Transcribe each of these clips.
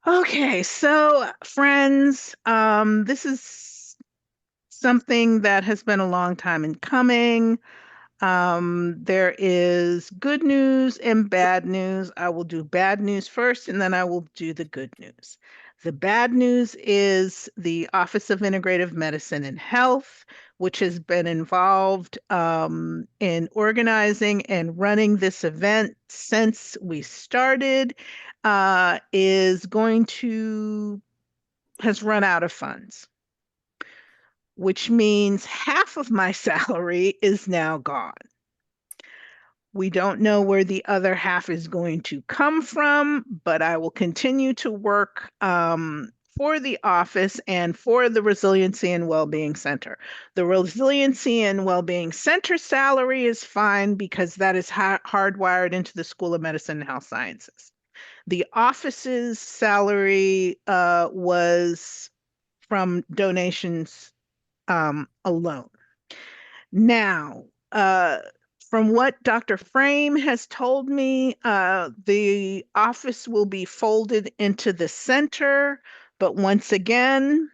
Okay, so friends, this is something that has been a long time in coming. There is good news and bad news. I will do bad news first, and then I will do the good news. The bad news is the Office of Integrative Medicine and Health, which has been involved in organizing and running this event since we started, is going to has run out of funds, which means half of my salary is now gone. We don't know where the other half is going to come from, but I will continue to work for the office and for the Resiliency and Wellbeing Center. The Resiliency and Wellbeing Center salary is fine because that is hardwired into the School of Medicine and Health Sciences. The office's salary was from donations alone. Now, from what Dr. Frame has told me, the office will be folded into the center, but once again,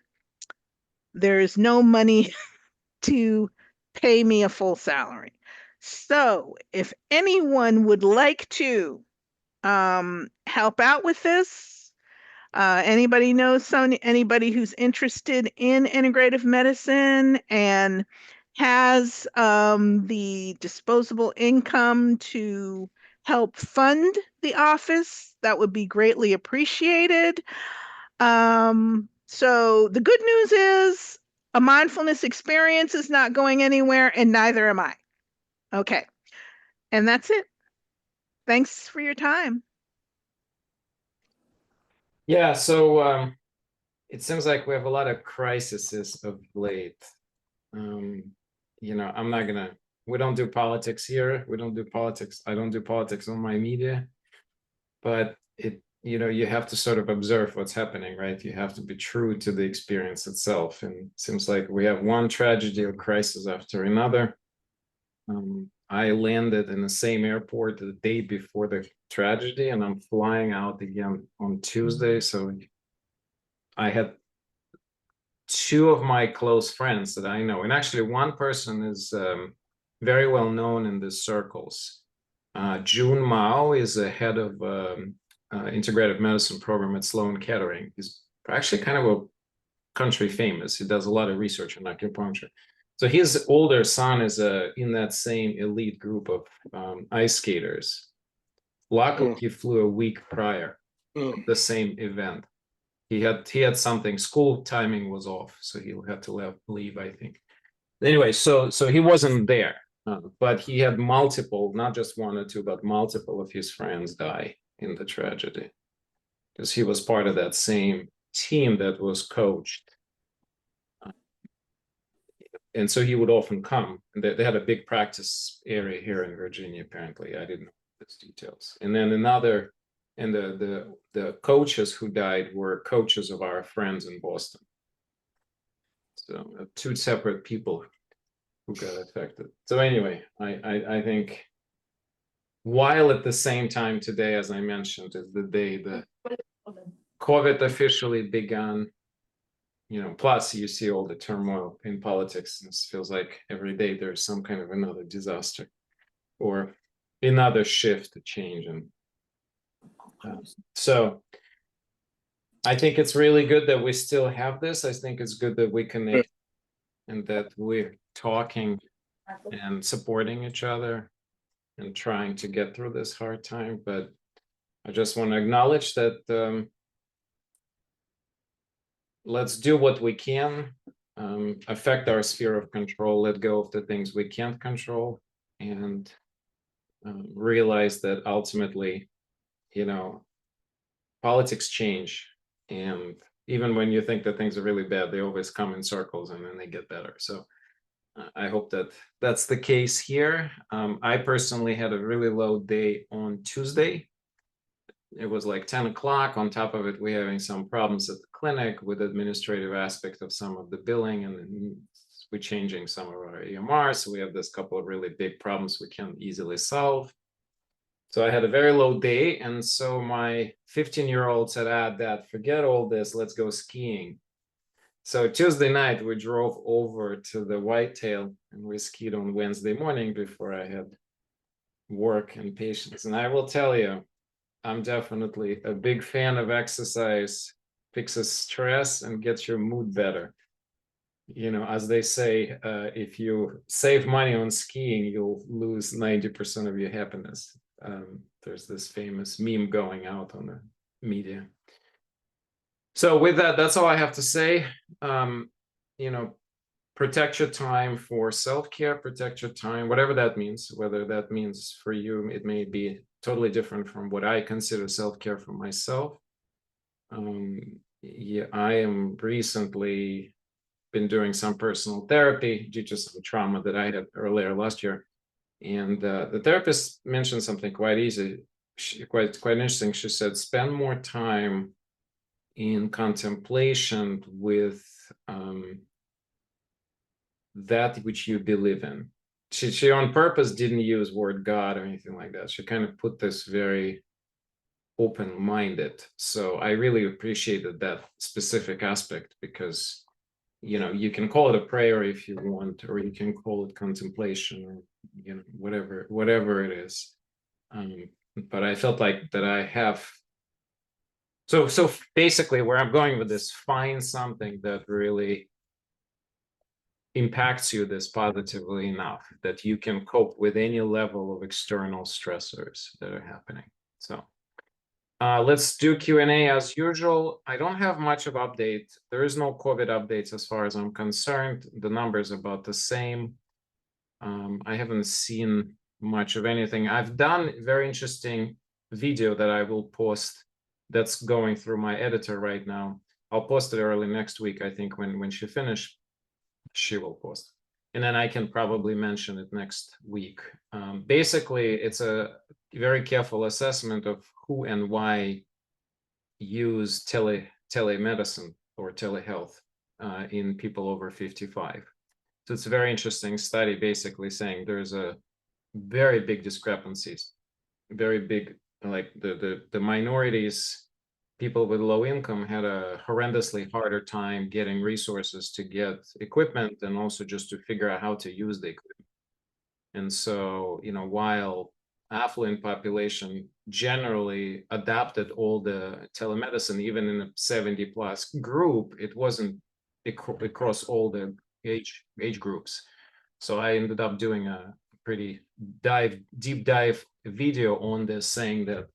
there is no money to pay me a full salary. So, if anyone would like to help out with this, anybody knows anybody who's interested in integrative medicine and has the disposable income to help fund the office, that would be greatly appreciated. So the good news is a mindfulness experience is not going anywhere, and neither am I. Okay, and that's it. Thanks for your time. Yeah, so it seems like we have a lot of crises of late. I'm not gonna, we don't do politics here. We don't do politics. I don't do politics on my media, but you have to sort of observe what's happening, right? You have to be true to the experience itself. And it seems like we have one tragedy or crisis after another. I landed in the same airport the day before the tragedy, and I'm flying out again on Tuesday. So I had two of my close friends that I know, and actually one person is very well known in these circles. June Mao is the head of integrative medicine program at Sloan Kettering. He's actually kind of a country famous. He does a lot of research on acupuncture. So his older son is in that same elite group of ice skaters. Luckily, he flew a week prior to the same event. He had something, school timing was off, so he had to leave, I think. Anyway, so he wasn't there, but he had multiple, not just one or two, but multiple of his friends die in the tragedy because he was part of that same team that was coached. And so he would often come. And they had a big practice area here in Virginia, apparently. I didn't know those details. And then the coaches who died were coaches of our friends in Boston. So two separate people who got affected. So anyway, I think while at the same time today, as I mentioned, is the day the COVID officially began. Plus you see all the turmoil in politics, and it feels like every day there's some kind of another disaster or another shift, a change. And so I think it's really good that we still have this. I think it's good that we connect and that we're talking and supporting each other and trying to get through this hard time. But I just want to acknowledge that let's do what we can, affect our sphere of control, let go of the things we can't control, and realize that ultimately, politics change. And even when you think that things are really bad, they always come in circles and then they get better. So I hope that that's the case here. I personally had a really low day on Tuesday. It was like 10 o'clock. On top of it, we're having some problems at the clinic with administrative aspect of some of the billing, and we're changing some of our EMR. So we have this couple of really big problems we can't easily solve. So I had a very low day. And so my 15-year-old said, Dad, forget all this. Let's go skiing. So Tuesday night, we drove over to the Whitetail and we skied on Wednesday morning before I had work and patients. And I will tell you, I'm definitely a big fan of exercise, fixes stress and gets your mood better. You know, as they say, if you save money on skiing, you'll lose 90% of your happiness. There's this famous meme going out on the media. So with that, that's all I have to say. You know, protect your time for self-care, protect your time, whatever that means, whether that means for you, it may be totally different from what I consider self-care for myself. Yeah, I am recently been doing some personal therapy due to some trauma that I had earlier last year. And the therapist mentioned something quite easy, quite interesting. She said, spend more time in contemplation with that which you believe in. She on purpose didn't use word God or anything like that. She kind of put this very open-minded. So I really appreciated that specific aspect because, you know, you can call it a prayer if you want, or you can call it contemplation, or, you know, whatever it is. But I felt like that I have. So basically, where I'm going with this, find something that really impacts you this positively enough that you can cope with any level of external stressors that are happening. So let's do Q&A as usual. I don't have much of update. There is no COVID updates as far as I'm concerned. The numbers about the same. I haven't seen much of anything. I've done a very interesting video that I will post that's going through my editor right now. I'll post it early next week, I think, when she finishes, she will post. And then I can probably mention it next week. Basically, it's a very careful assessment of who and why use telemedicine or telehealth in people over 55. So it's a very interesting study, basically saying there's a very big discrepancies, very big, like the minorities, people with low income had a horrendously harder time getting resources to get equipment and also just to figure out how to use the equipment. And so, you know, while affluent population generally adapted all the telemedicine, even in a 70 plus group, it wasn't across all the age groups. So I ended up doing a pretty deep dive video on this, saying that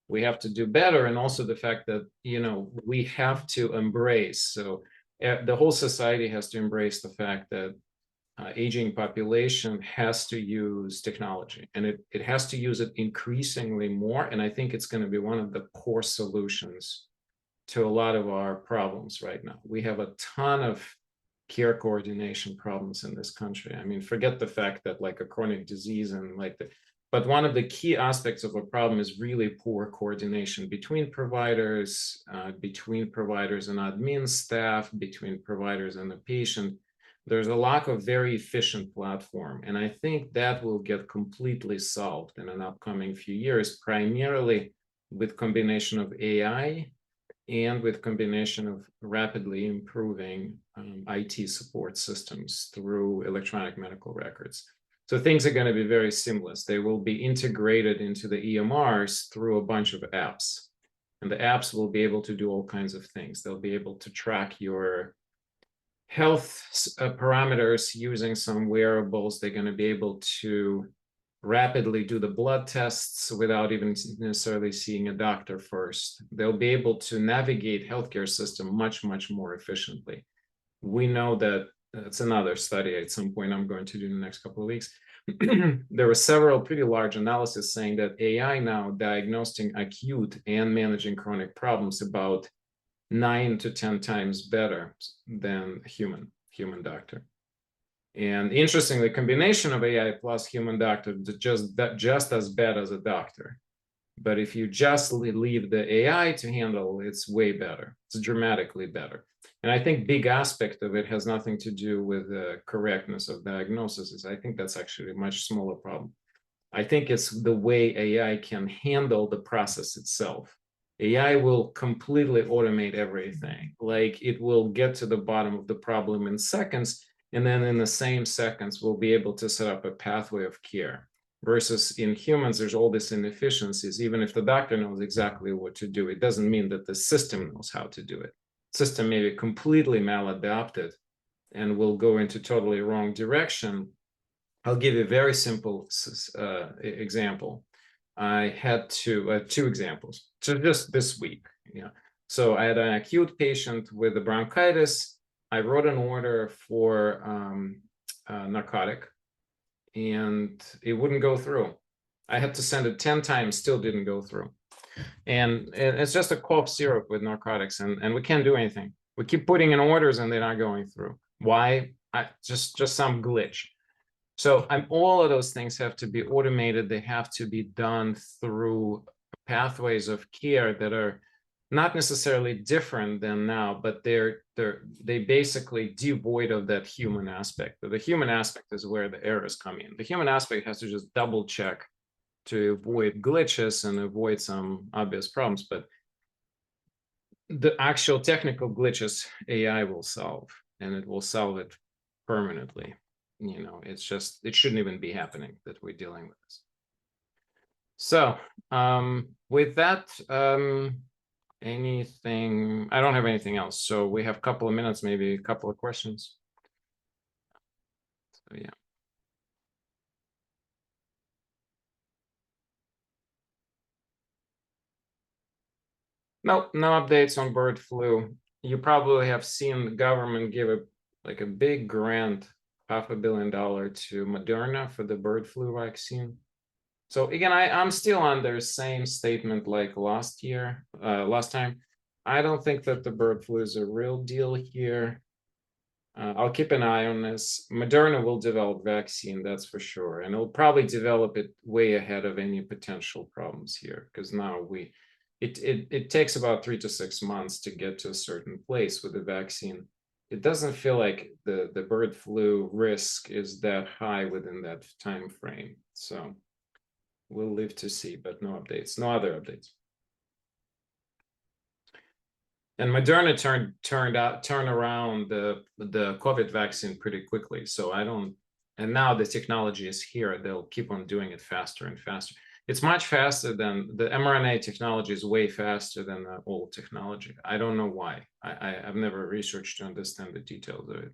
we have to do better, and also the fact that, you know, we have to embrace, so the whole society has to embrace the fact that aging population has to use technology, and it has to use it increasingly more. And I think it's going to be one of the core solutions to a lot of our problems right now. We have a ton of care coordination problems in this country. I mean, forget the fact that like a chronic disease and like the, but one of the key aspects of a problem is really poor coordination between providers and admin staff, between providers and the patient. There's a lack of very efficient platform. And I think that will get completely solved in an upcoming few years, primarily with combination of AI and with combination of rapidly improving IT support systems through electronic medical records. So things are going to be very seamless. They will be integrated into the EMRs through a bunch of apps. And the apps will be able to do all kinds of things. They'll be able to track your health parameters using some wearables. They're going to be able to rapidly do the blood tests without even necessarily seeing a doctor first. They'll be able to navigate healthcare system much more efficiently. We know that it's another study at some point I'm going to do in the next couple of weeks. There were several pretty large analyses saying that AI now diagnosing acute and managing chronic problems about 9 to 10 times better than human doctor. And interestingly, combination of AI plus human doctor just as bad as a doctor. But if you just leave the AI to handle, it's way better. It's dramatically better. And I think big aspect of it has nothing to do with the correctness of diagnosis. I think that's actually a much smaller problem. I think it's the way AI can handle the process itself. AI will completely automate everything. Like it will get to the bottom of the problem in seconds, and then in the same seconds, we'll be able to set up a pathway of care. Versus in humans, there's all these inefficiencies. Even if the doctor knows exactly what to do, it doesn't mean that the system knows how to do it. System may be completely maladapted and will go into totally wrong direction. I'll give you a very simple example. I had two examples, so just this week. Yeah. So I had an acute patient with a bronchitis. I wrote an order for narcotic, and it wouldn't go through. I had to send it 10 times, still didn't go through. And it's just a cough syrup with narcotics, and we can't do anything. We keep putting in orders and they're not going through. Why? Just some glitch. So all of those things have to be automated. They have to be done through pathways of care that are not necessarily different than now, but they basically devoid of that human aspect. The human aspect is where the errors come in. The human aspect has to just double check to avoid glitches and avoid some obvious problems, but the actual technical glitches AI will solve, and it will solve it permanently. It's just, it shouldn't even be happening that we're dealing with this. So with that, anything, I don't have anything else. So we have a couple of minutes, maybe a couple of questions. So yeah. No updates on bird flu. You probably have seen the government give a big grant, $500 million to Moderna for the bird flu vaccine. So again, I'm still on their same statement like last time. I don't think that the bird flu is a real deal here. I'll keep an eye on this. Moderna will develop vaccine, that's for sure, and it'll probably develop it way ahead of any potential problems here, because now it takes about 3 to 6 months to get to a certain place with the vaccine. It doesn't feel like the bird flu risk is that high within that time frame. So we'll live to see, but no updates, no other updates. And Moderna turned around the COVID vaccine pretty quickly. So and now the technology is here. They'll keep on doing it faster and faster. It's much faster than the mRNA technology is way faster than the old technology. I don't know why. I've never researched to understand the details of it,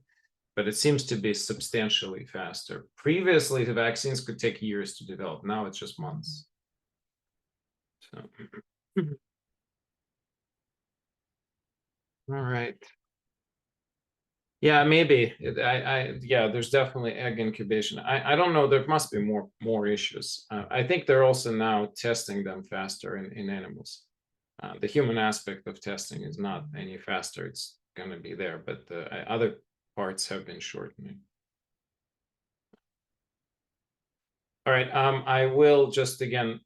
but it seems to be substantially faster. Previously, the vaccines could take years to develop. Now it's just months. So. All right. Yeah, maybe. Yeah, there's definitely egg incubation. I don't know. There must be more issues. I think they're also now testing them faster in animals. The human aspect of testing is not any faster. It's going to be there, but the other parts have been shortening. All right. I will just again,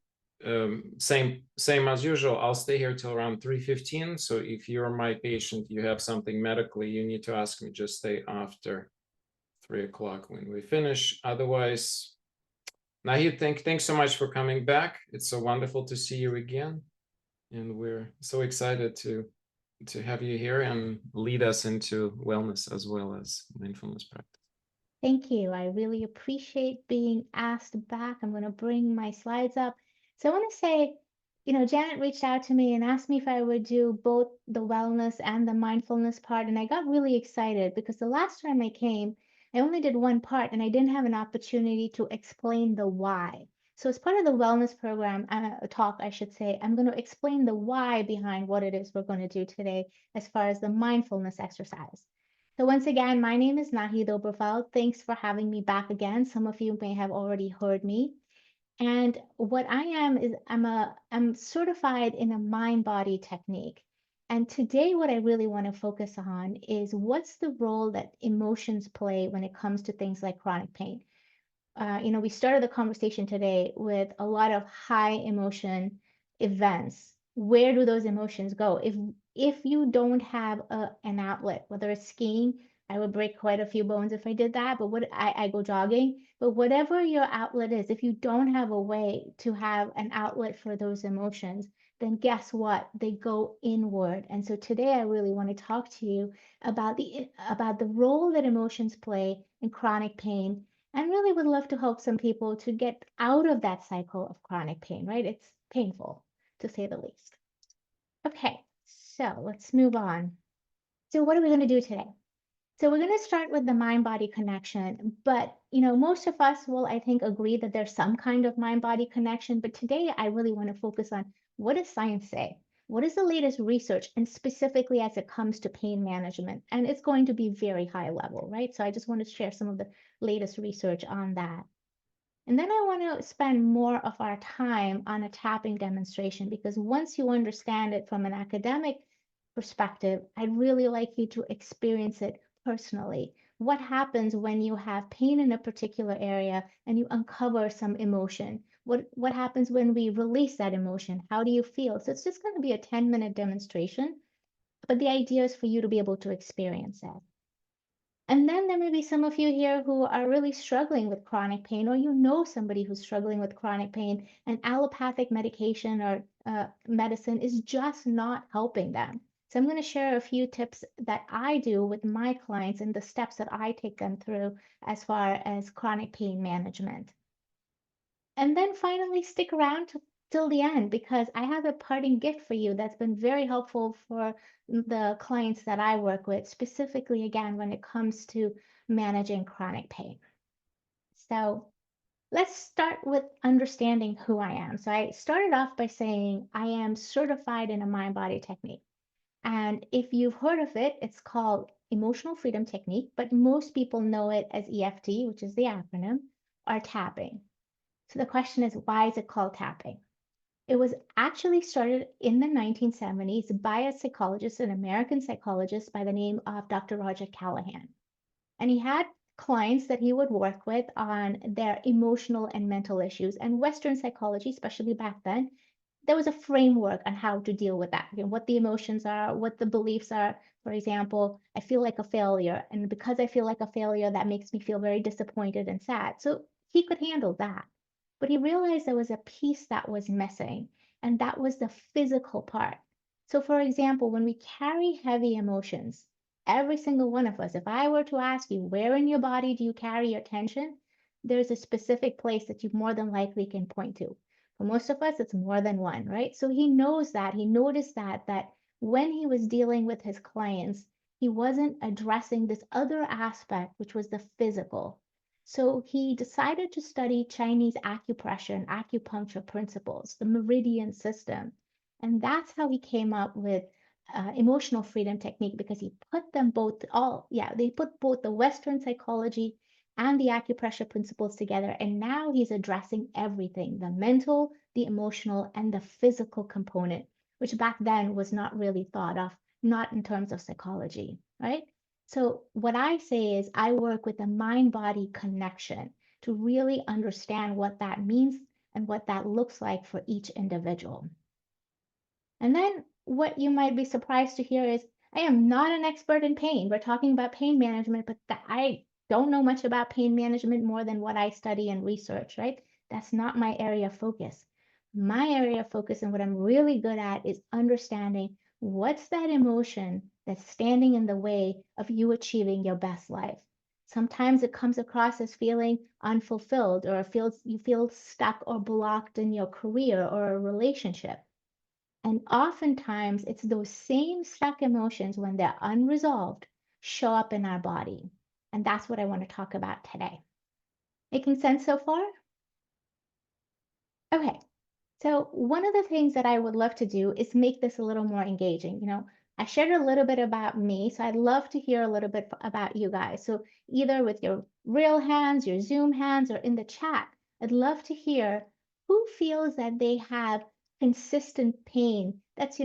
same as usual. I'll stay here till around 3:15. So if you're my patient, you have something medically you need to ask me, just stay after 3 o'clock when we finish. Otherwise, Naheed, thanks so much for coming back. It's so wonderful to see you again, and we're so excited to have you here and lead us into wellness as well as mindfulness practice. Thank you. I really appreciate being asked back. I'm going to bring my slides up. So I want to say, Janet reached out to me and asked me if I would do both the wellness and the mindfulness part. And I got really excited because the last time I came, I only did one part and I didn't have an opportunity to explain the why. So as part of the wellness program, talk, I should say, I'm going to explain the why behind what it is we're going to do today as far as the mindfulness exercise. So once again, my name is Naheed Oberfeld. Thanks for having me back again. Some of you may have already heard me. And what I am is I'm certified in a mind-body technique. And today what I really want to focus on is what's the role that emotions play when it comes to things like chronic pain. We started the conversation today with a lot of high emotion events. Where do those emotions go? If you don't have an outlet, whether it's skiing, I would break quite a few bones if I did that, but I go jogging. But whatever your outlet is, if you don't have a way to have an outlet for those emotions, then guess what? They go inward. And so today I really want to talk to you about the role that emotions play in chronic pain, and really would love to help some people to get out of that cycle of chronic pain, right? It's painful, to say the least. Okay, so let's move on. So what are we going to do today? So we're going to start with the mind-body connection, but most of us will, I think, agree that there's some kind of mind-body connection. But today I really want to focus on, what does science say? What is the latest research, and specifically as it comes to pain management? And it's going to be very high level, right? So I just want to share some of the latest research on that. And then I want to spend more of our time on a tapping demonstration, because once you understand it from an academic perspective, I'd really like you to experience it personally. What happens when you have pain in a particular area and you uncover some emotion? What happens when we release that emotion? How do you feel? So it's just going to be a 10-minute demonstration, but the idea is for you to be able to experience it. And then there may be some of you here who are really struggling with chronic pain, or somebody who's struggling with chronic pain, and allopathic medication or medicine is just not helping them. So I'm going to share a few tips that I do with my clients and the steps that I take them through as far as chronic pain management. And then finally, stick around till the end, because I have a parting gift for you that's been very helpful for the clients that I work with, specifically, again, when it comes to managing chronic pain. So let's start with understanding who I am. So I started off by saying I am certified in a mind-body technique. And if you've heard of it, it's called Emotional Freedom Technique, but most people know it as EFT, which is the acronym, or tapping. So the question is, why is it called tapping? It was actually started in the 1970s by a psychologist, an American psychologist by the name of Dr. Roger Callahan. And he had clients that he would work with on their emotional and mental issues. And Western psychology, especially back then, there was a framework on how to deal with that, what the emotions are, what the beliefs are. For example, I feel like a failure, and because I feel like a failure, that makes me feel very disappointed and sad. So he could handle that. But he realized there was a piece that was missing, and that was the physical part. So, for example, when we carry heavy emotions, every single one of us, if I were to ask you, where in your body do you carry your tension? There's a specific place that you more than likely can point to. For most of us, it's more than one, right? So he knows that, he noticed that when he was dealing with his clients, he wasn't addressing this other aspect, which was the physical. So he decided to study Chinese acupressure and acupuncture principles, the meridian system. And that's how he came up with emotional freedom technique, because he put them both, they put both the Western psychology and the acupressure principles together. And now he's addressing everything, the mental, the emotional, and the physical component, which back then was not really thought of, not in terms of psychology, right? So what I say is I work with a mind-body connection to really understand what that means and what that looks like for each individual. And then what you might be surprised to hear is I am not an expert in pain. We're talking about pain management, but I don't know much about pain management more than what I study and research, right? That's not my area of focus. My area of focus and what I'm really good at is understanding what's that emotion that's standing in the way of you achieving your best life. Sometimes it comes across as feeling unfulfilled, or you feel stuck or blocked in your career or a relationship. And oftentimes it's those same stuck emotions, when they're unresolved, show up in our body. And that's what I want to talk about today. Making sense so far? Okay. So one of the things that I would love to do is make this a little more engaging. I shared a little bit about me, so I'd love to hear a little bit about you guys. So either with your real hands, your Zoom hands, or in the chat, I'd love to hear who feels that they have consistent pain that's,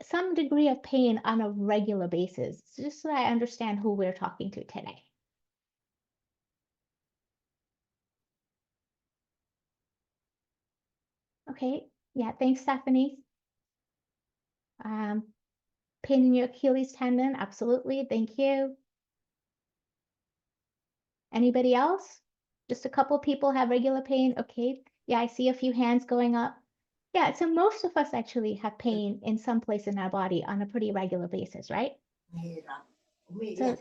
some degree of pain on a regular basis, just so I understand who we're talking to today. Okay, yeah, thanks, Stephanie. Pain in your Achilles tendon, absolutely, thank you. Anybody else? Just a couple people have regular pain. Okay. Yeah, I see a few hands going up. Yeah, so most of us actually have pain in some place in our body on a pretty regular basis, right? Mahirap. So, Umiiyak.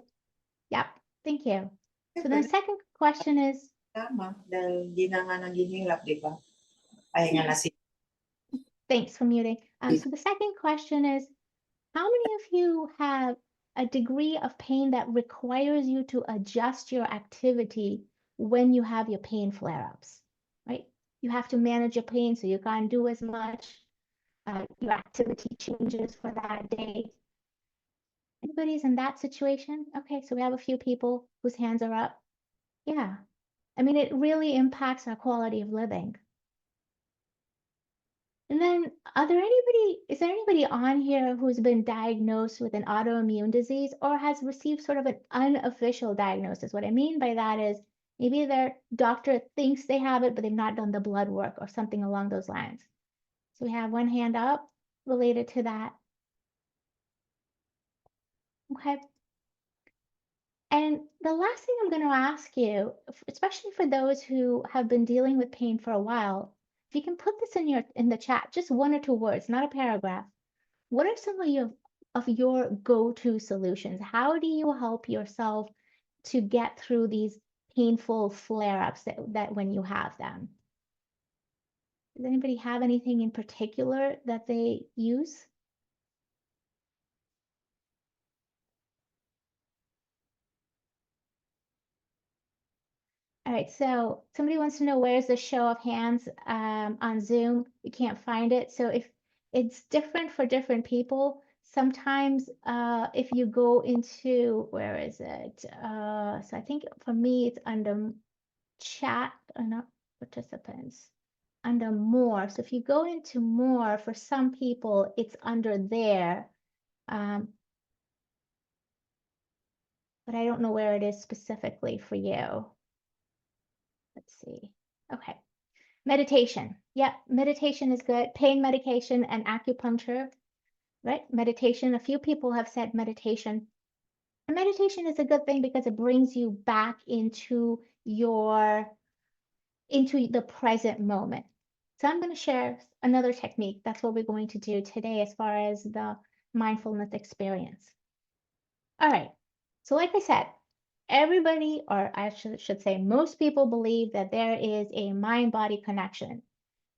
yeah, thank you. So Siyempre, the second question is, tama. Dahil di na nga naghihirap, di ba? Pahinga na si thanks for muting. So the second question is, how many of you have a degree of pain that requires you to adjust your activity when you have your pain flare-ups, right? You have to manage your pain, so you can't do as much. Your activity changes for that day. Anybody's in that situation? Okay, so we have a few people whose hands are up. Yeah. I mean, it really impacts our quality of living. And then, is there anybody on here who's been diagnosed with an autoimmune disease or has received sort of an unofficial diagnosis? What I mean by that is maybe their doctor thinks they have it, but they've not done the blood work or something along those lines. So we have one hand up related to that. Okay. And the last thing I'm going to ask you, especially for those who have been dealing with pain for a while, if you can put this in the chat, just 1 or 2 words, not a paragraph. What are some of your go-to solutions? How do you help yourself to get through these painful flare-ups that when you have them? Does anybody have anything in particular that they use? All right, so somebody wants to know where's the show of hands on Zoom. You can't find it. So if it's different for different people, sometimes if you go into, where is it? So I think for me, it's under chat, not participants, under more. So if you go into more, for some people, it's under there. But I don't know where it is specifically for you. Let's see. Okay. Meditation. Yep, meditation is good. Pain medication and acupuncture, right? Meditation. A few people have said meditation. And meditation is a good thing because it brings you back into the present moment. So I'm going to share another technique. That's what we're going to do today as far as the mindfulness experience. All right. So like I said, everybody, or I should say most people believe that there is a mind-body connection.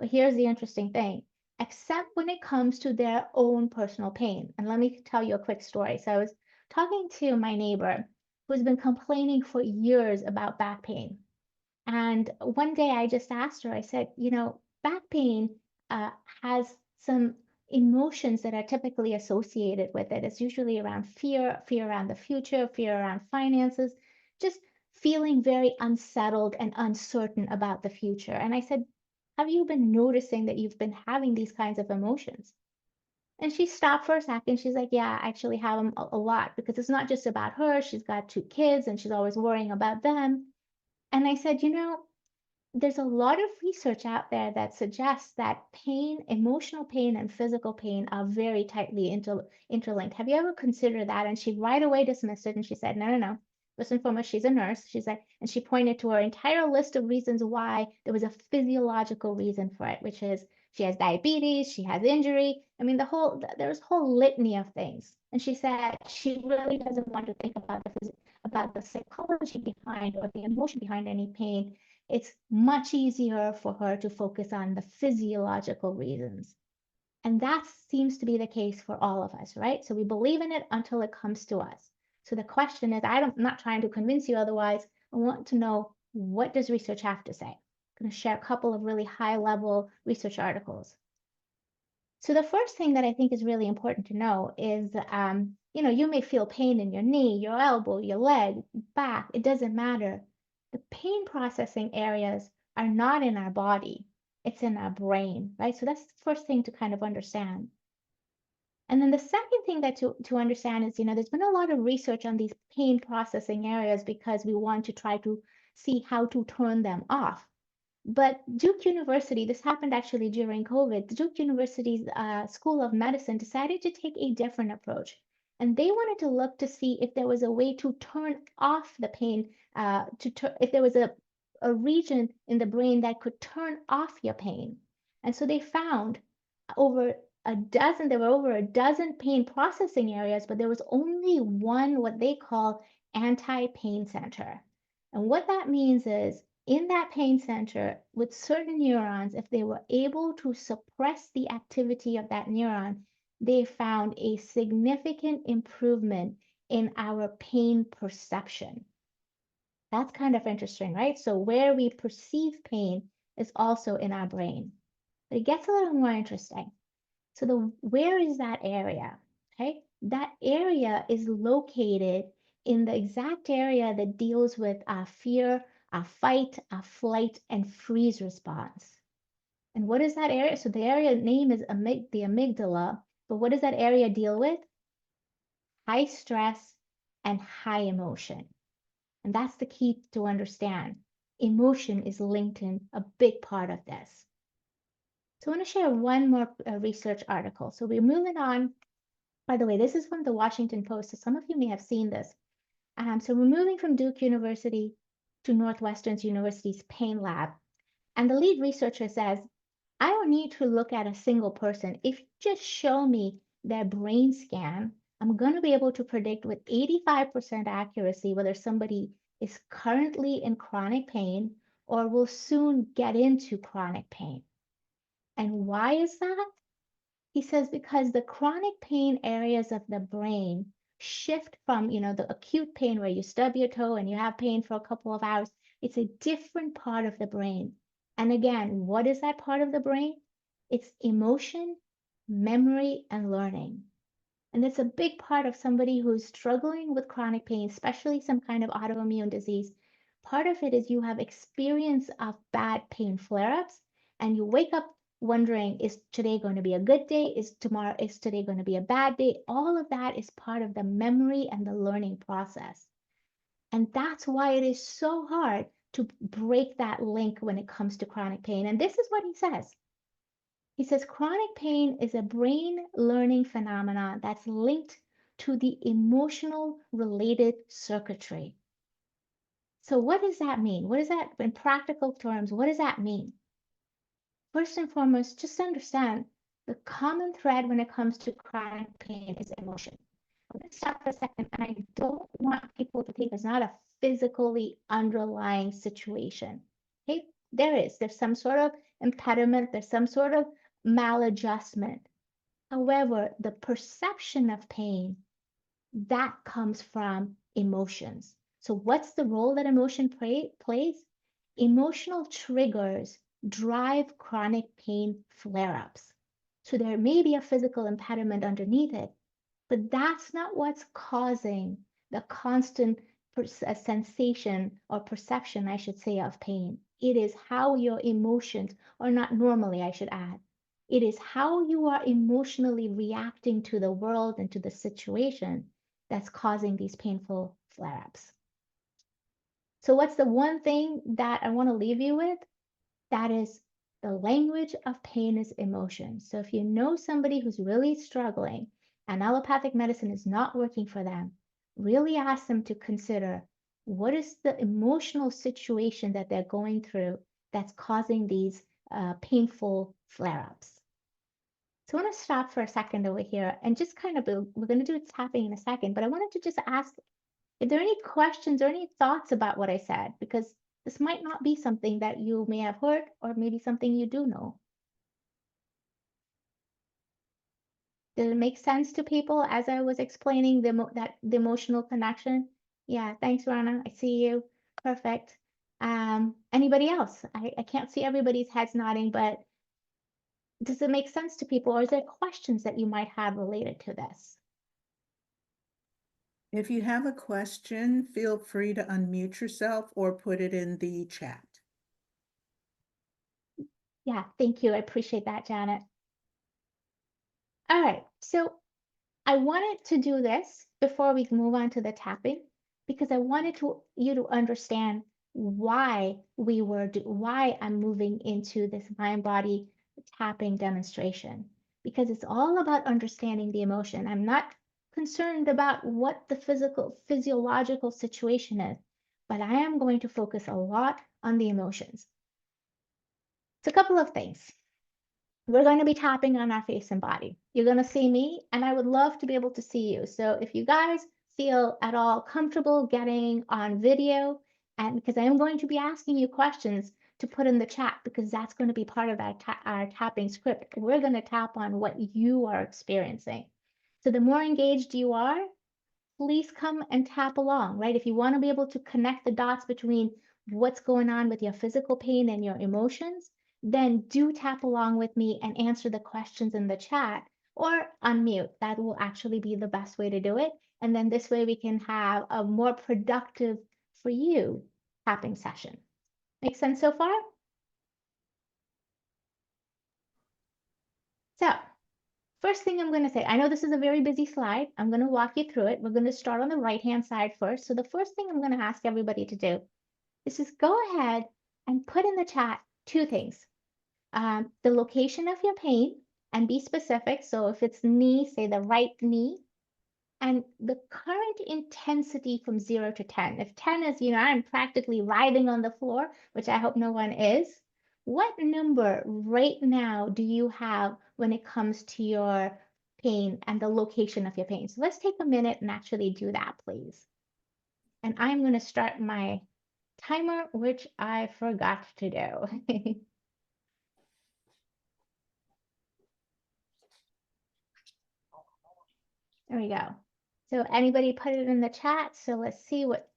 But here's the interesting thing, except when it comes to their own personal pain. And let me tell you a quick story. So I was talking to my neighbor who's been complaining for years about back pain. And one day I just asked her, I said, back pain has some emotions that are typically associated with it. It's usually around fear, fear around the future, fear around finances, just feeling very unsettled and uncertain about the future. And I said, have you been noticing that you've been having these kinds of emotions? And she stopped for a second. She's like, yeah, I actually have them a lot because it's not just about her. She's got 2 kids and she's always worrying about them. And I said, there's a lot of research out there that suggests that pain, emotional pain and physical pain are very tightly interlinked. Have you ever considered that? And she right away dismissed it and she said, no. First and foremost, she's a nurse. She's like, and she pointed to her entire list of reasons why there was a physiological reason for it, which is she has diabetes, she has injury. I mean, there's a whole litany of things. And she said she really doesn't want to think about the psychology behind or the emotion behind any pain. It's much easier for her to focus on the physiological reasons. And that seems to be the case for all of us, right? So we believe in it until it comes to us. So the question is, I'm not trying to convince you otherwise. I want to know, what does research have to say? I'm going to share a couple of really high-level research articles. So the first thing that I think is really important to know is, you may feel pain in your knee, your elbow, your leg, back, it doesn't matter. The pain processing areas are not in our body, it's in our brain, right? So that's the first thing to kind of understand. And then the second thing that to understand is, there's been a lot of research on these pain processing areas because we want to try to see how to turn them off. But Duke University, this happened actually during COVID, Duke University's School of Medicine decided to take a different approach. And they wanted to look to see if there was a way to turn off the pain, if there was a region in the brain that could turn off your pain. And so they found there were over a dozen pain processing areas, but there was only one, what they call anti-pain center. And what that means is in that pain center with certain neurons, if they were able to suppress the activity of that neuron, they found a significant improvement in our pain perception. That's kind of interesting, right? So where we perceive pain is also in our brain. But it gets a little more interesting. So where is that area? Okay, that area is located in the exact area that deals with our fear, our fight, our flight, and freeze response. And what is that area? So the area name is the amygdala, but what does that area deal with? High stress and high emotion. And that's the key to understand. Emotion is linked in a big part of this. So I want to share one more research article. So we're moving on. By the way, this is from the Washington Post, so some of you may have seen this. So we're moving from Duke University to Northwestern University's pain lab. And the lead researcher says, I don't need to look at a single person. If you just show me their brain scan, I'm going to be able to predict with 85% accuracy whether somebody is currently in chronic pain or will soon get into chronic pain. And why is that? He says because the chronic pain areas of the brain shift from, the acute pain where you stub your toe and you have pain for a couple of hours. It's a different part of the brain. And again, what is that part of the brain? It's emotion, memory, and learning. And it's a big part of somebody who's struggling with chronic pain, especially some kind of autoimmune disease. Part of it is you have experience of bad pain flare-ups, and you wake up wondering, is today going to be a good day? Is today going to be a bad day? All of that is part of the memory and the learning process. And that's why it is so hard to break that link when it comes to chronic pain. And this is what he says. He says chronic pain is a brain learning phenomenon that's linked to the emotional related circuitry. So what does that mean? What is that in practical terms? What does that mean? First and foremost, just understand the common thread when it comes to chronic pain is emotion. I'm going to stop for a second, and I don't want people to think it's not a physically underlying situation. Okay, there's some sort of impediment, there's some sort of maladjustment. However, the perception of pain, that comes from emotions. So what's the role that emotion plays? Emotional triggers drive chronic pain flare-ups. So there may be a physical impediment underneath it, but that's not what's causing the constant sensation or perception, I should say, of pain. It is how your emotions, or not normally, I should add, it is how you are emotionally reacting to the world and to the situation that's causing these painful flare-ups. So what's the one thing that I want to leave you with? That is the language of pain is emotion. So if you know somebody who's really struggling and allopathic medicine is not working for them, really ask them to consider what is the emotional situation that they're going through that's causing these painful flare-ups. So I want to stop for a second over here and just we're going to do tapping in a second, but I wanted to just ask if there are any questions or any thoughts about what I said, because this might not be something that you may have heard or maybe something you do know. Did it make sense to people as I was explaining the emotional connection? Yeah, thanks, Rana. I see you. Perfect. Anybody else? I can't see everybody's heads nodding, but does it make sense to people, or is there questions that you might have related to this? If you have a question, feel free to unmute yourself or put it in the chat. Yeah, thank you. I appreciate that, Janet. All right, so I wanted to do this before we move on to the tapping, because I wanted you to understand why why I'm moving into this mind-body tapping demonstration, because it's all about understanding the emotion. I'm not concerned about what the physiological situation is, but I am going to focus a lot on the emotions. It's a couple of things. We're going to be tapping on our face and body. You're going to see me, and I would love to be able to see you. So if you guys feel at all comfortable getting on video, and because I am going to be asking you questions to put in the chat, because that's going to be part of our tapping script. We're going to tap on what you are experiencing. So the more engaged you are, please come and tap along, right? If you want to be able to connect the dots between what's going on with your physical pain and your emotions, then do tap along with me and answer the questions in the chat or unmute. That will actually be the best way to do it. And then this way we can have a more productive for you tapping session. Make sense so far? So first thing I'm going to say, I know this is a very busy slide. I'm going to walk you through it. We're going to start on the right-hand side first. So the first thing I'm going to ask everybody to do is just go ahead and put in the chat two things. The location of your pain, and be specific. So if it's knee, say the right knee, and the current intensity from 0 to 10. If 10 is, I'm practically writhing on the floor, which I hope no one is, what number right now do you have when it comes to your pain and the location of your pain? So let's take a minute and actually do that, please. And I'm going to start my timer, which I forgot to do. There we go. So anybody put it in the chat. So let's see what,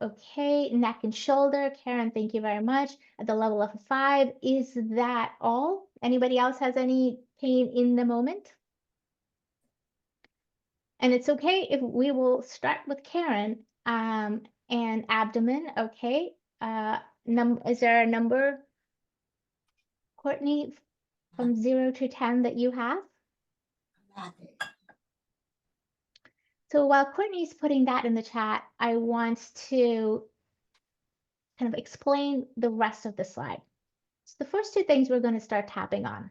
okay, neck and shoulder. Karen, thank you very much. At the level of a 5, is that all? Anybody else has any pain in the moment? And it's okay if we will start with Karen and abdomen, okay. Is there a number, Courtney, from 0 to 10 that you have? So while Courtney's putting that in the chat, I want to kind of explain the rest of the slide. So the first two things we're going to start tapping on.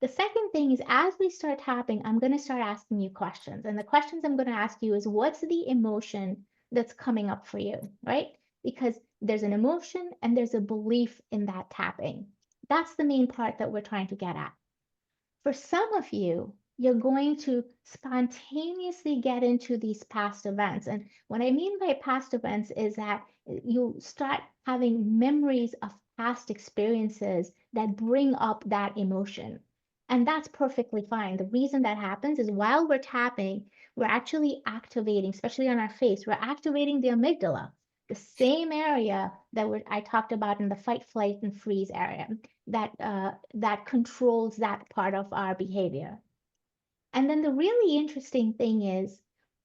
The second thing is, as we start tapping, I'm going to start asking you questions. And the questions I'm going to ask you is, what's the emotion that's coming up for you, right? Because there's an emotion and there's a belief in that tapping. That's the main part that we're trying to get at. For some of you, you're going to spontaneously get into these past events. And what I mean by past events is that you start having memories of past experiences that bring up that emotion. And that's perfectly fine. The reason that happens is while we're tapping, we're actually activating, especially on our face, we're activating the amygdala, the same area that I talked about in the fight, flight, and freeze area that controls that part of our behavior. And then the really interesting thing is,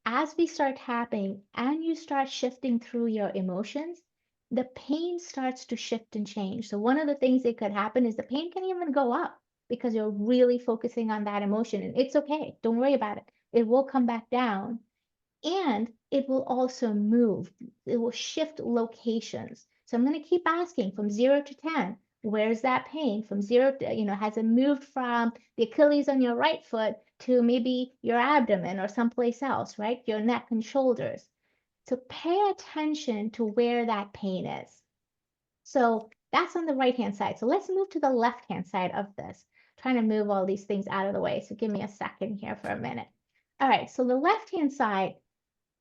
as we start tapping and you start shifting through your emotions, the pain starts to shift and change. So one of the things that could happen is the pain can even go up because you're really focusing on that emotion. And it's okay. Don't worry about it. It will come back down. And it will also move. It will shift locations. So I'm going to keep asking from 0 to 10. Where's that pain? From 0 to, has it moved from the Achilles on your right foot to maybe your abdomen or someplace else, right? Your neck and shoulders. So pay attention to where that pain is. So that's on the right-hand side. So let's move to the left-hand side of this. I'm trying to move all these things out of the way. So give me a second here for a minute. All right, so the left-hand side,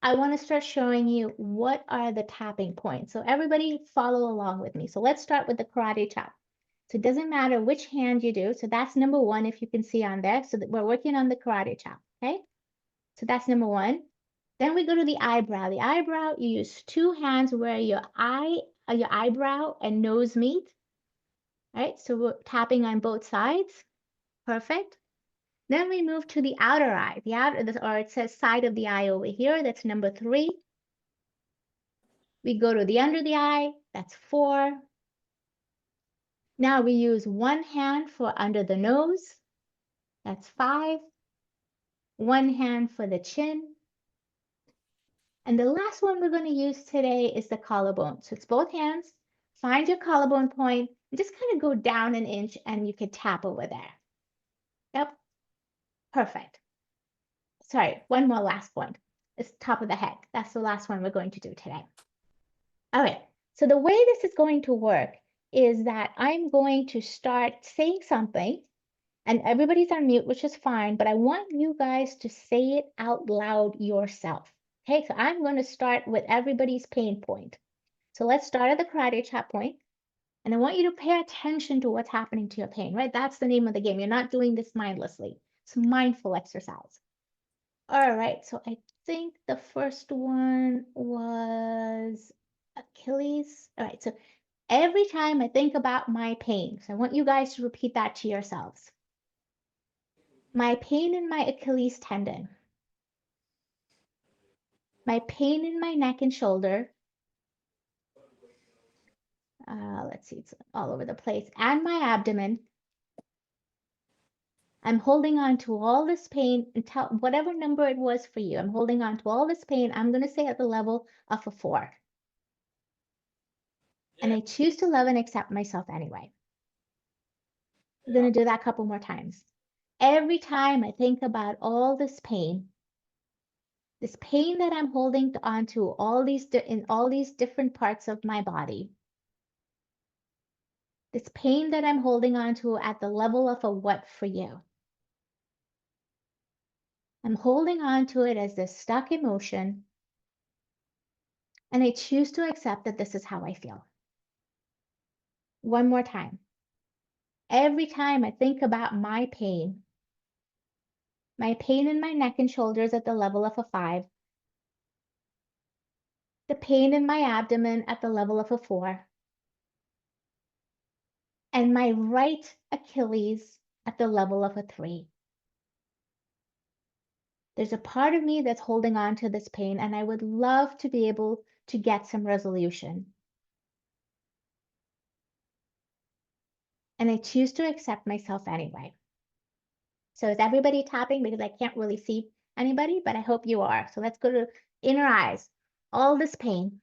I want to start showing you what are the tapping points. So everybody follow along with me. So let's start with the karate chop. So it doesn't matter which hand you do. So that's number 1, if you can see on there. So that we're working on the karate chop, okay? So that's number 1. Then we go to the eyebrow. The eyebrow, you use 2 hands where your eyebrow and nose meet. All right, so we're tapping on both sides. Perfect. Then we move to the outer eye, or it says side of the eye over here. That's number 3. We go to the under the eye. That's 4. Now we use 1 hand for under the nose. That's 5. 1 hand for the chin. And the last one we're going to use today is the collarbone. So it's both hands. Find your collarbone point and just kind of go down an inch and you can tap over there. Yep. Perfect. sorry, one more last point. It's top of the head. That's the last one we're going to do today. All right, so the way this is going to work is that I'm going to start saying something, and everybody's on mute, which is fine, but I want you guys to say it out loud yourself. Okay, so I'm going to start with everybody's pain point. So let's start at the karate chop point, and I want you to pay attention to what's happening to your pain, right? That's the name of the game. You're not doing this mindlessly. It's a mindful exercise. All right, so I think the first one was Achilles. All right, so every time I think about my pain, so I want you guys to repeat that to yourselves. My pain in my Achilles tendon. My pain in my neck and shoulder. Let's see, it's all over the place. And my abdomen. I'm holding on to all this pain until whatever number it was for you. I'm holding on to all this pain. I'm going to say at the level of a 4. And I choose to love and accept myself anyway. I'm going to do that a couple more times. Every time I think about all this pain that I'm holding on to in all these different parts of my body, this pain that I'm holding on to at the level of a what for you. I'm holding on to it as this stuck emotion, and I choose to accept that this is how I feel. One more time. Every time I think about my pain in my neck and shoulders at the level of a 5, the pain in my abdomen at the level of a 4, and my right Achilles at the level of a 3. There's a part of me that's holding on to this pain, and I would love to be able to get some resolution. And I choose to accept myself anyway. So is everybody tapping? Because I can't really see anybody, but I hope you are. So let's go to inner eyes. All this pain.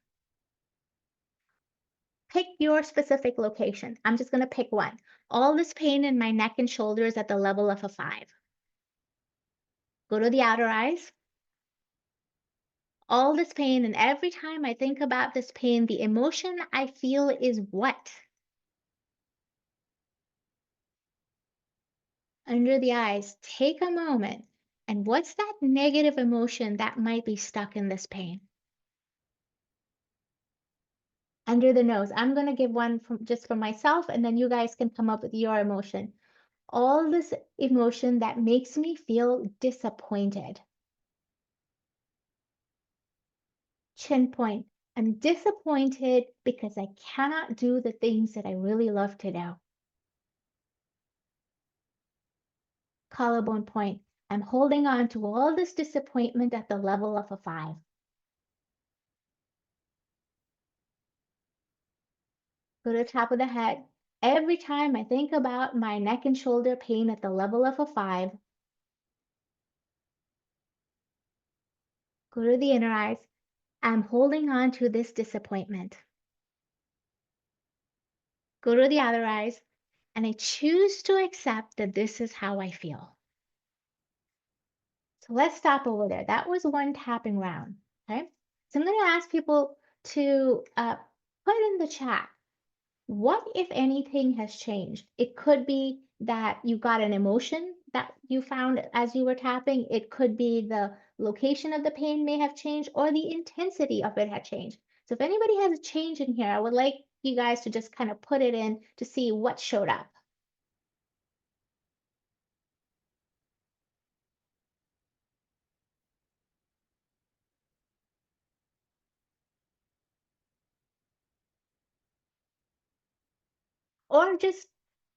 Pick your specific location. I'm just going to pick one. All this pain in my neck and shoulders at the level of a 5. Go to the outer eyes. All this pain, and every time I think about this pain, the emotion I feel is what? Under the eyes, take a moment. And what's that negative emotion that might be stuck in this pain? Under the nose, I'm going to give one just for myself, and then you guys can come up with your emotion. All this emotion that makes me feel disappointed. Chin point. I'm disappointed because I cannot do the things that I really love to do. Collarbone point. I'm holding on to all this disappointment at the level of a 5. Go to the top of the head. Every time I think about my neck and shoulder pain at the level of a 5, go to the inner eyes. I'm holding on to this disappointment. Go to the other eyes, and I choose to accept that this is how I feel. So let's stop over there. That was one tapping round, okay? So I'm going to ask people to put in the chat, what, if anything, has changed? It could be that you got an emotion that you found as you were tapping. It could be the location of the pain may have changed, or the intensity of it had changed. So if anybody has a change in here, I would like you guys to just kind of put it in to see what showed up. Or just,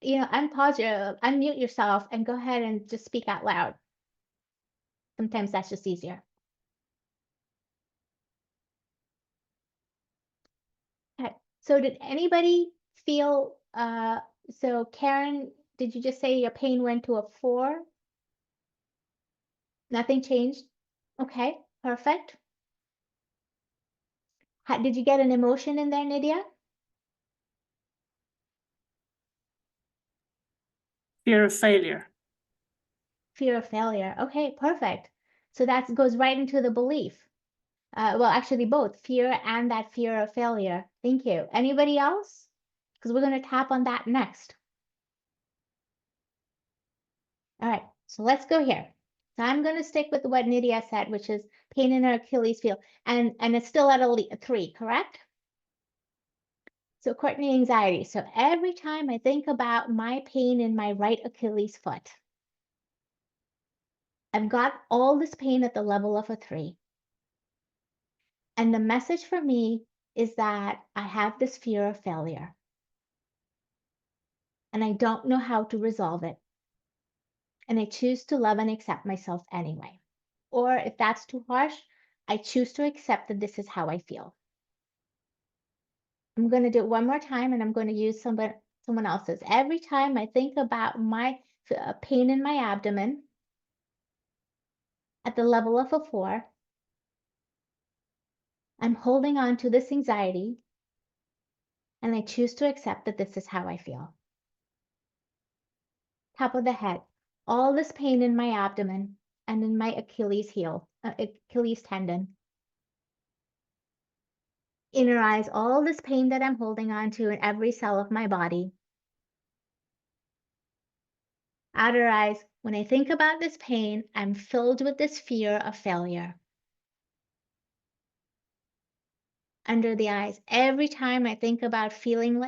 unmute yourself and go ahead and just speak out loud. Sometimes that's just easier. Okay, so did anybody feel, so Karen, did you just say your pain went to a 4? Nothing changed? Okay, perfect. Did you get an emotion in there, Nydia? Fear of failure. Fear of failure. Okay, perfect. So that goes right into the belief. Well, actually both fear and that fear of failure. Thank you. Anybody else? Because we're going to tap on that next. All right, so let's go here. So I'm going to stick with what Nydia said, which is pain in her Achilles heel. And it's still at a 3, correct? So Courtney, anxiety. So every time I think about my pain in my right Achilles foot, I've got all this pain at the level of a 3. And the message for me is that I have this fear of failure. And I don't know how to resolve it. And I choose to love and accept myself anyway. Or if that's too harsh, I choose to accept that this is how I feel. I'm going to do it one more time, and I'm going to use someone else's. Every time I think about my pain in my abdomen at the level of a 4, I'm holding on to this anxiety, and I choose to accept that this is how I feel. Top of the head, all this pain in my abdomen and in my Achilles heel, Achilles tendon. Inner eyes, all this pain that I'm holding on to in every cell of my body. Outer eyes, when I think about this pain, I'm filled with this fear of failure. Under the eyes, every time I think about feeling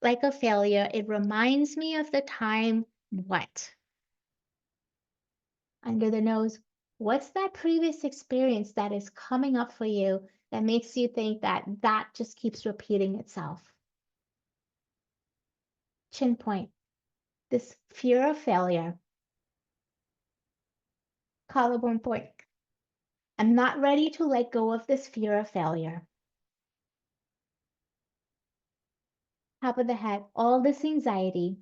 like a failure, it reminds me of the time what? Under the nose, what's that previous experience that is coming up for you that makes you think that just keeps repeating itself? Chin point, this fear of failure. Collarbone point, I'm not ready to let go of this fear of failure. Top of the head, all this anxiety.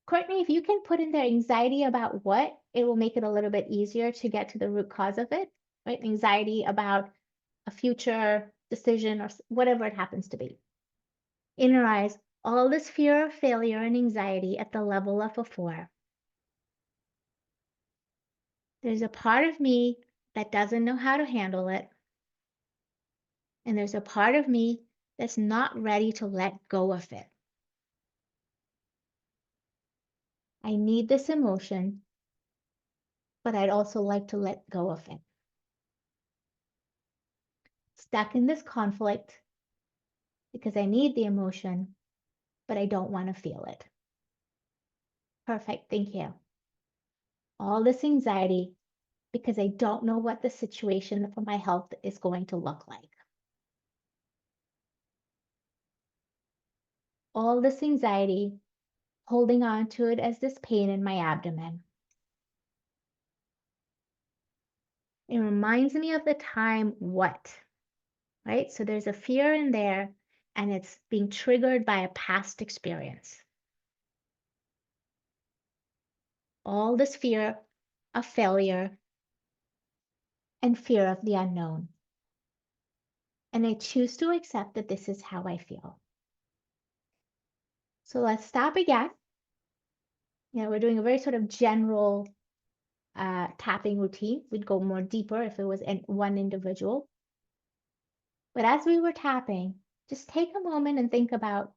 Courtney, if you can put in there anxiety about what, it will make it a little bit easier to get to the root cause of it, right? Anxiety about a future decision or whatever it happens to be. Inner eyes, all this fear of failure and anxiety at the level of a 4. There's a part of me that doesn't know how to handle it. And there's a part of me that's not ready to let go of it. I need this emotion, but I'd also like to let go of it. Stuck in this conflict because I need the emotion, but I don't want to feel it. Perfect, thank you. All this anxiety because I don't know what the situation for my health is going to look like. All this anxiety, holding on to it as this pain in my abdomen. It reminds me of the time what, right? So there's a fear in there and it's being triggered by a past experience. All this fear of failure and fear of the unknown. And I choose to accept that this is how I feel. So let's stop again. We're doing a very sort of general tapping routine. We'd go more deeper if it was one individual. But as we were tapping, just take a moment and think about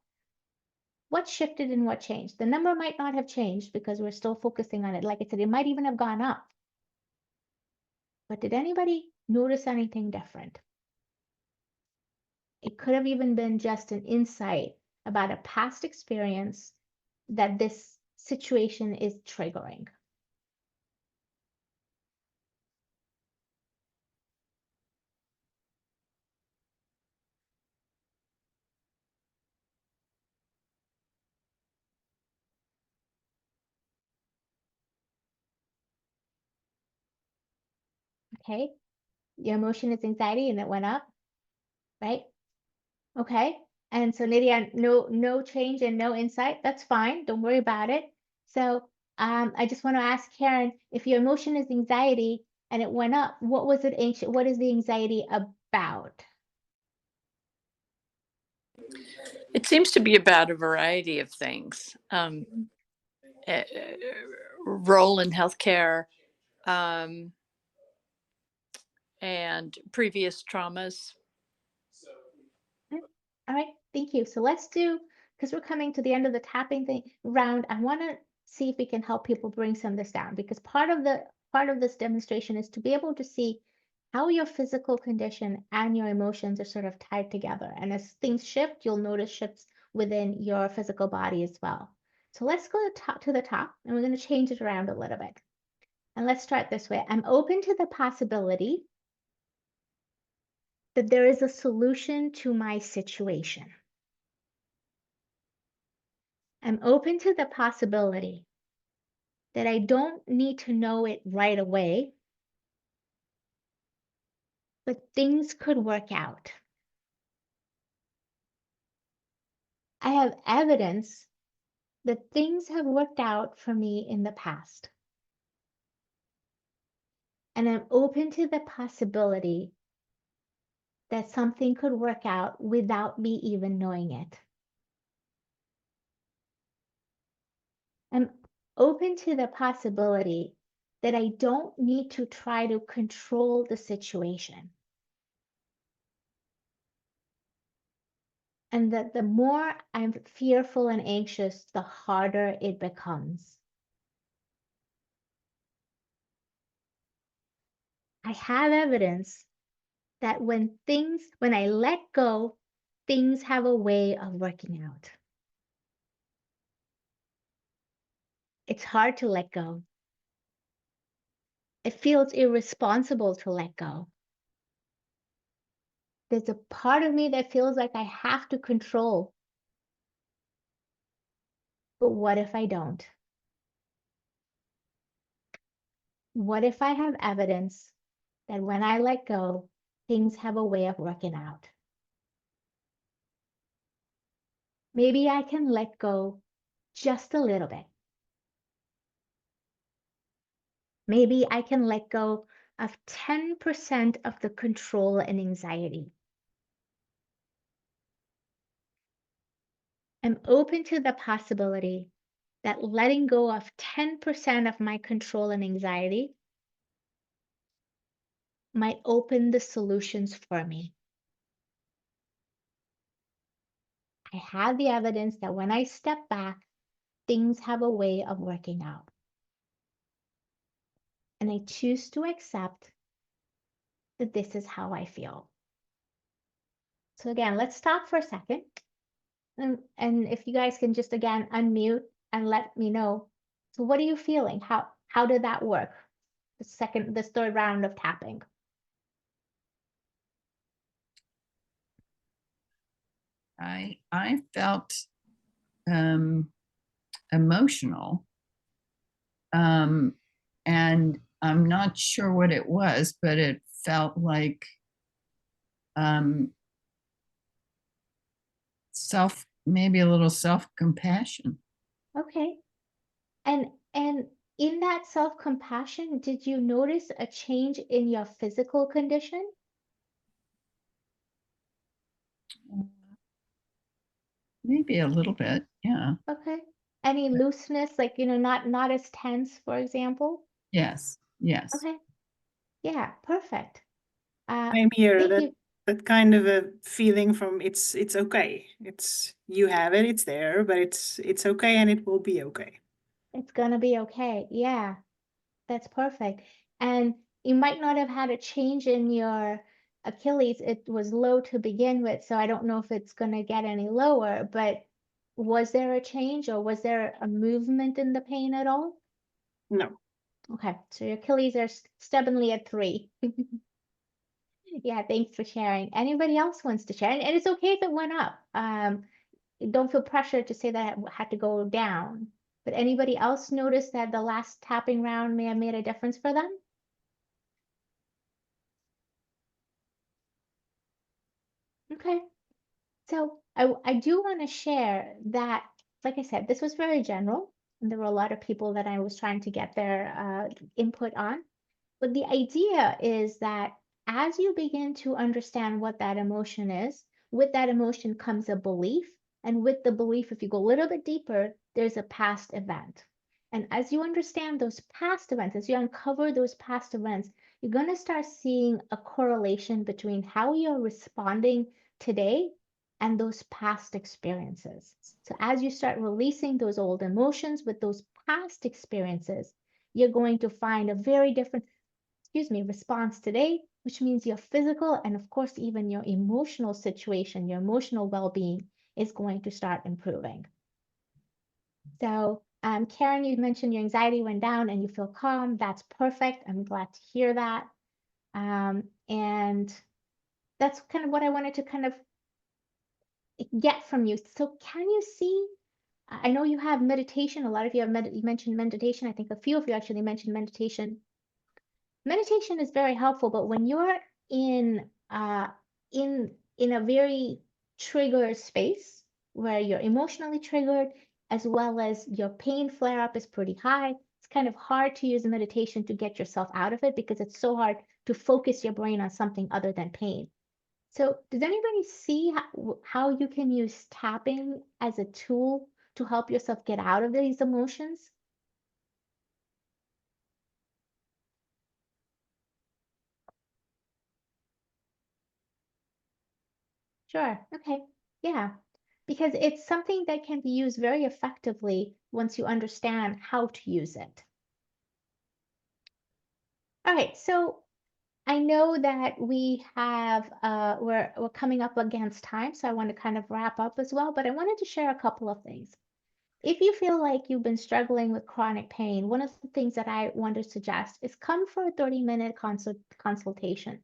what shifted and what changed. The number might not have changed because we're still focusing on it. Like I said, it might even have gone up. But did anybody notice anything different? It could have even been just an insight about a past experience that this situation is triggering. Okay, your emotion is anxiety and it went up, right? Okay, and so Nydia, no change and no insight. That's fine. Don't worry about it. So I just want to ask Karen, if your emotion is anxiety and it went up, what was it anxious? What is the anxiety about? It seems to be about a variety of things. Role in healthcare, um, and previous traumas. Okay. All right, thank you. So let's do, because we're coming to the end of the tapping thing round, I want to see if we can help people bring some of this down, because part of this demonstration is to be able to see how your physical condition and your emotions are sort of tied together. And as things shift, you'll notice shifts within your physical body as well. So let's go to the top, and we're going to change it around a little bit. And let's start this way. I'm open to the possibility that there is a solution to my situation. I'm open to the possibility that I don't need to know it right away, but things could work out. I have evidence that things have worked out for me in the past. And I'm open to the possibility that something could work out without me even knowing it. I'm open to the possibility that I don't need to try to control the situation. And that the more I'm fearful and anxious, the harder it becomes. I have evidence that when I let go, things have a way of working out. It's hard to let go. It feels irresponsible to let go. There's a part of me that feels like I have to control. But what if I don't? What if I have evidence that when I let go, things have a way of working out? Maybe I can let go just a little bit. Maybe I can let go of 10% of the control and anxiety. I'm open to the possibility that letting go of 10% of my control and anxiety might open the solutions for me. I have the evidence that when I step back, things have a way of working out. And I choose to accept that this is how I feel. So again, let's stop for a second. And if you guys can just again unmute and let me know. So what are you feeling? How did that work? This third round of tapping. I felt emotional, and I'm not sure what it was, but it felt like maybe a little self-compassion. Okay. And in that self-compassion, did you notice a change in your physical condition? Maybe a little bit, yeah. Okay. Any looseness, like, not as tense, for example? Yes. Okay. Yeah, perfect. Same here. Thank you. That kind of a feeling from it's okay. You have it, it's there, but it's okay and it will be okay. It's gonna be okay. Yeah, that's perfect. And you might not have had a change in your Achilles. It was low to begin with, so I don't know if it's gonna get any lower, but was there a change or was there a movement in the pain at all? No. Okay, so your Achilles are stubbornly at 3. Yeah, thanks for sharing. Anybody else wants to share? And it's okay if it went up. Don't feel pressured to say that it had to go down. But anybody else notice that the last tapping round may have made a difference for them? Okay. So I do want to share that, like I said, this was very general, and there were a lot of people that I was trying to get their input on. But the idea is that as you begin to understand what that emotion is, with that emotion comes a belief. And with the belief, if you go a little bit deeper, there's a past event. And as you understand those past events, as you uncover those past events, you're going to start seeing a correlation between how you're responding today and those past experiences. So as you start releasing those old emotions with those past experiences, you're going to find a very different, response today, which means your physical and of course even your emotional situation, your emotional well-being is going to start improving. So Karen, you mentioned your anxiety went down and you feel calm. That's perfect. I'm glad to hear that. And that's kind of what I wanted to kind of get from you. So can you see, I know you have meditation. A lot of you have you mentioned meditation. I think a few of you actually mentioned meditation. Meditation is very helpful, but when you're in in a very triggered space where you're emotionally triggered, as well as your pain flare up is pretty high, it's kind of hard to use meditation to get yourself out of it because it's so hard to focus your brain on something other than pain. So does anybody see how you can use tapping as a tool to help yourself get out of these emotions? Sure. Okay. Yeah. Because it's something that can be used very effectively once you understand how to use it. All right. So I know that we have we're coming up against time, so I want to kind of wrap up as well, but I wanted to share a couple of things. If you feel like you've been struggling with chronic pain, one of the things that I want to suggest is come for a 30-minute consultation.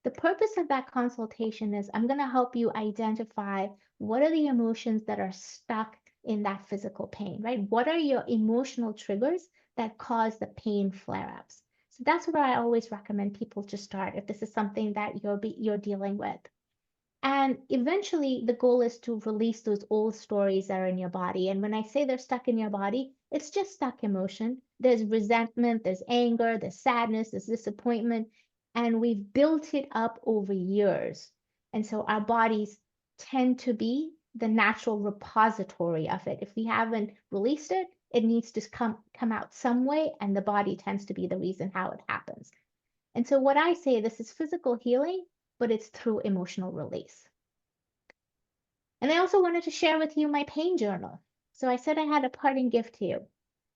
The purpose of that consultation is I'm going to help you identify what are the emotions that are stuck in that physical pain, right? What are your emotional triggers that cause the pain flare-ups? So that's where I always recommend people to start if this is something that you're dealing with. And eventually, the goal is to release those old stories that are in your body. And when I say they're stuck in your body, it's just stuck emotion. There's resentment, there's anger, there's sadness, there's disappointment. And we've built it up over years. And so our bodies tend to be the natural repository of it. If we haven't released it, it needs to come out some way, and the body tends to be the reason how it happens. And so what I say, this is physical healing, but it's through emotional release. And I also wanted to share with you my pain journal. So I said I had a parting gift to you.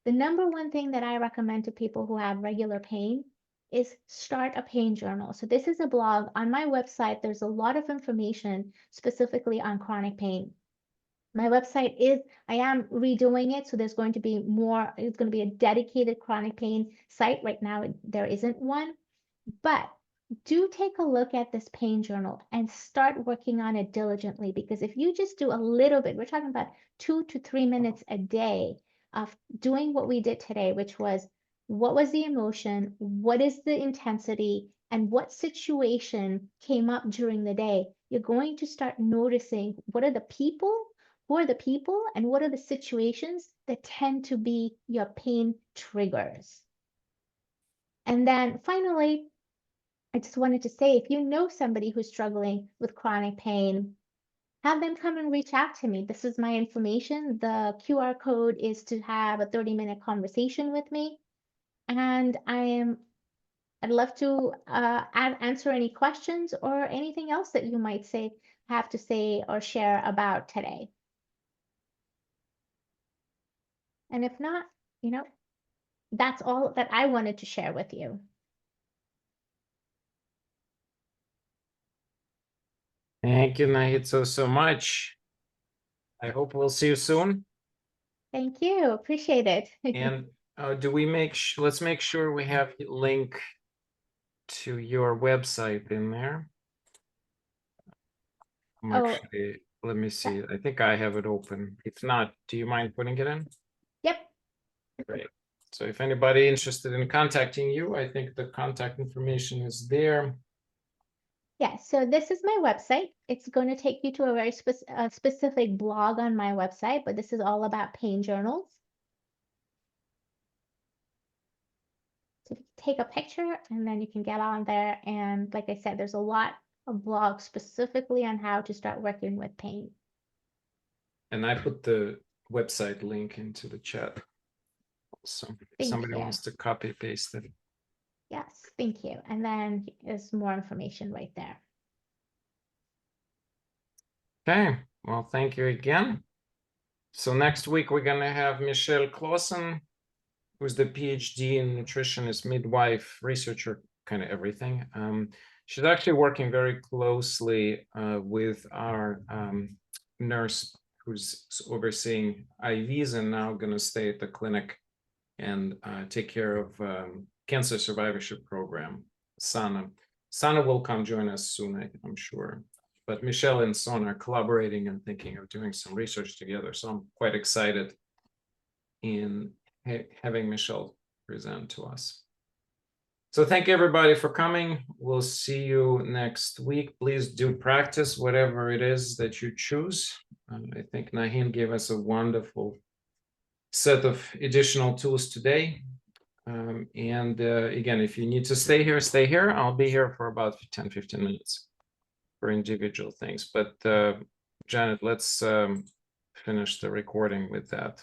The number one thing that I recommend to people who have regular pain is start a pain journal. So this is a blog on my website. There's a lot of information specifically on chronic pain. My website is, I am redoing it. So there's going to be more, it's going to be a dedicated chronic pain site. Right now, there isn't one. But do take a look at this pain journal and start working on it diligently, because if you just do a little bit, we're talking about 2 to 3 minutes a day of doing what we did today, which was what was the emotion, what is the intensity, and what situation came up during the day, you're going to start noticing what are the people, who are the people, and what are the situations that tend to be your pain triggers. And then finally, I just wanted to say, if you know somebody who's struggling with chronic pain, have them come and reach out to me. This is my information. The QR code is to have a 30-minute conversation with me. And I'd love to answer any questions or anything else that you might have to say or share about today. And if not, that's all that I wanted to share with you. Thank you, Naheed, so much. I hope we'll see you soon. Thank you. Appreciate it. And do we let's make sure we have a link to your website in there. Actually, let me see. I think I have it open. If not, do you mind putting it in? Yep. Great. So if anybody interested in contacting you, I think the contact information is there. Yeah, so this is my website. It's going to take you to a very specific blog on my website, but this is all about pain journals. So take a picture and then you can get on there. And like I said, there's a lot of blogs specifically on how to start working with pain. And I put the website link into the chat. So if Thank somebody you. wants to copy paste it. Yes, thank you. And then there's more information right there. Okay, well, thank you again. So next week we're gonna have Michelle Clausen, who's the PhD in nutritionist, midwife, researcher, kind of everything. She's actually working very closely with our nurse who's overseeing IVs and now going to stay at the clinic and take care of cancer survivorship program. Sana will come join us soon, I'm sure. But Michelle and Son are collaborating and thinking of doing some research together. So I'm quite excited in having Michelle present to us. So thank you everybody for coming. We'll see you next week. Please do practice whatever it is that you choose. I think Naheed gave us a wonderful set of additional tools today. Again, if you need to stay here, stay here. I'll be here for about 10-15 minutes for individual things. But Janet, let's finish the recording with that.